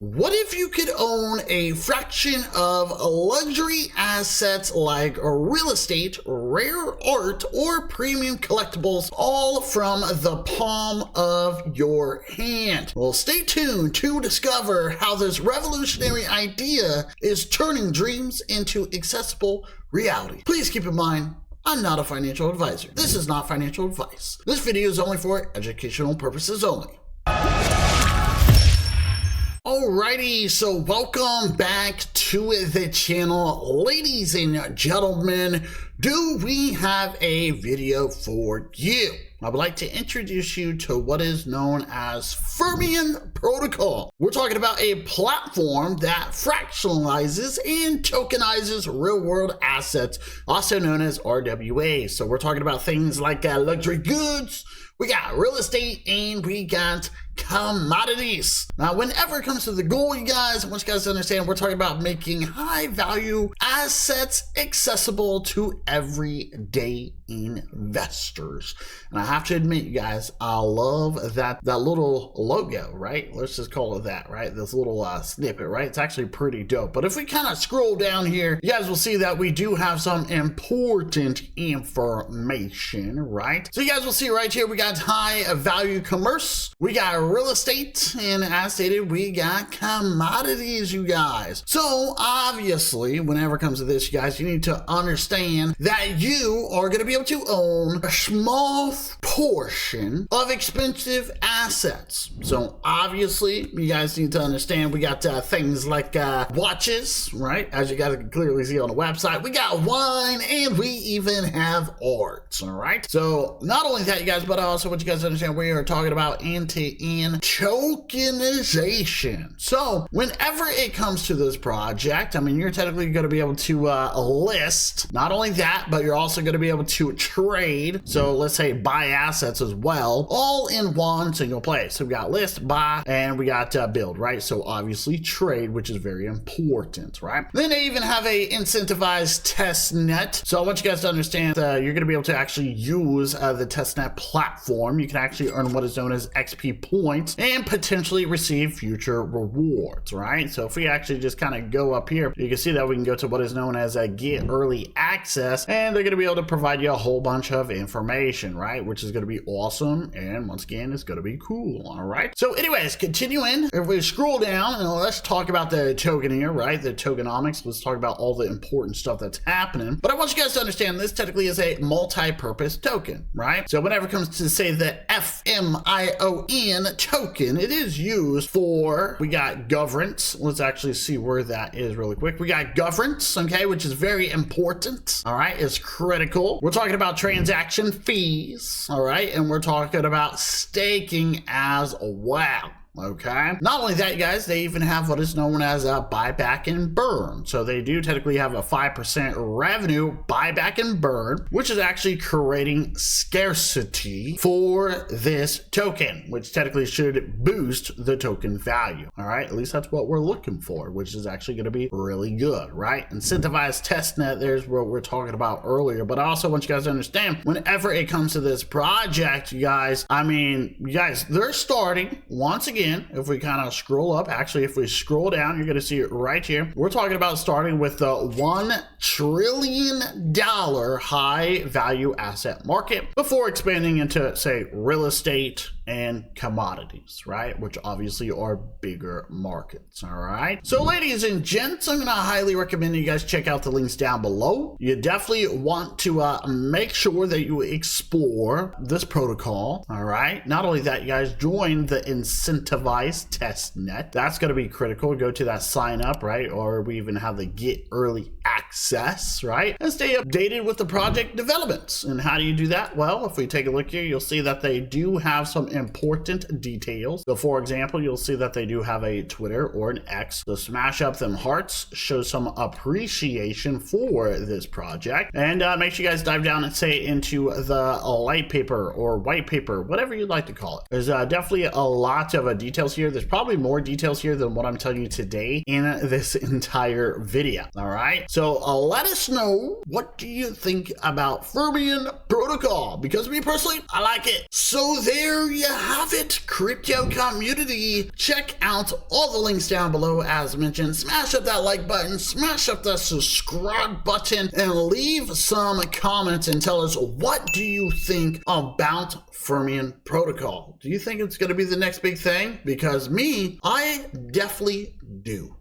What if you could own a fraction of luxury assets like real estate, rare art, or premium collectibles, all from the palm of your hand? Well, stay tuned to discover how this revolutionary idea is turning dreams into accessible reality. Please keep in mind, I'm not a financial advisor. This is not financial advice. This video is only for educational purposes only. Alrighty, so welcome back to the channel. Ladies and gentlemen, do we have a video for you? I would like to introduce you to what is known as Fermion Protocol. We're talking about a platform that fractionalizes and tokenizes real-world assets, also known as RWA. So we're talking about things like luxury goods, we got real estate, and we got commodities. Now, whenever it comes to the goal, you guys, I want you guys to understand, we're talking about making high value assets accessible to everyday investors. And I have to admit, you guys, I love that little logo, right? Let's just call it that, right? This little snippet, right? It's actually pretty dope. But if we kind of scroll down here, you guys will see that we do have some important information, right? So you guys will see right here, we got high value commerce, we got real estate, and as stated, we got commodities, you guys. So obviously, whenever it comes to this, you guys, you need to understand that you are going to be able to own a small portion of expensive assets. So obviously, you guys need to understand we got things like watches, right? As you guys can clearly see on the website, we got wine, and we even have art, all right? So not only that, you guys, but also what you guys understand, we are talking about end-to-end tokenization. So whenever it comes to this project, I mean, you're technically going to be able to list, not only that, but you're also going to be able to trade. So let's say buy assets as well, all in one single place. So we got list, buy, and we got build, right? So obviously trade, which is very important, right? Then they even have a incentivized test net. So I want you guys to understand you're going to be able to actually use the testnet platform. You can actually earn what is known as XP points and potentially receive future rewards, right? So if we actually just kind of go up here, you can see that we can go to what is known as a get early access, and they're going to be able to provide you a whole bunch of information, right? Which is going to be awesome, and once again, it's going to be cool, all right? So anyways, continuing, if we scroll down, and let's talk about the token here, right? The tokenomics, let's talk about all the important stuff that's happening. But I want you guys to understand this technically is a multi-purpose token, right? So whenever it comes to say the FMION token, it is used for, we got governance. Let's actually see where that is really quick. We got governance, okay, which is very important, all right? It's critical. We're talking about transaction fees, all right? And we're talking about staking as well. Okay. Not only that, you guys, they even have what is known as a buyback and burn. So they do technically have a 5% revenue buyback and burn, which is actually creating scarcity for this token, which technically should boost the token value. All right. At least that's what we're looking for, which is actually going to be really good, right? Incentivized testnet, there's what we're talking about earlier. But I also want you guys to understand whenever it comes to this project, you guys, I mean, you guys, they're starting once again. If we kind of scroll up, actually, if we scroll down, you're going to see it right here. We're talking about starting with the $1 trillion high value asset market before expanding into, say, real estate and commodities, right? Which obviously are bigger markets, all right? So ladies and gents, I'm gonna highly recommend you guys check out the links down below. You definitely want to make sure that you explore this protocol, all right? Not only that, you guys join the incentivized test net. That's gonna be critical. Go to that sign up, right? Or we even have the get early access, right? And stay updated with the project developments. And how do you do that? Well, if we take a look here, you'll see that they do have some important details. So for example, you'll see that they do have a Twitter or an X. So smash up them hearts, show some appreciation for this project, and make sure you guys dive down and say into the light paper or white paper, whatever you'd like to call it. There's definitely a lot of details here. There's probably more details here than what I'm telling you today in this entire video. All right. So let us know, what do you think about Fermion Protocol? Because me personally, I like it. So there you have it, crypto community. Check out all the links down below as mentioned. Smash up that like button, smash up that subscribe button, and leave some comments and tell us, what do you think about Fermion Protocol? Do you think it's going to be the next big thing? Because me, I definitely do.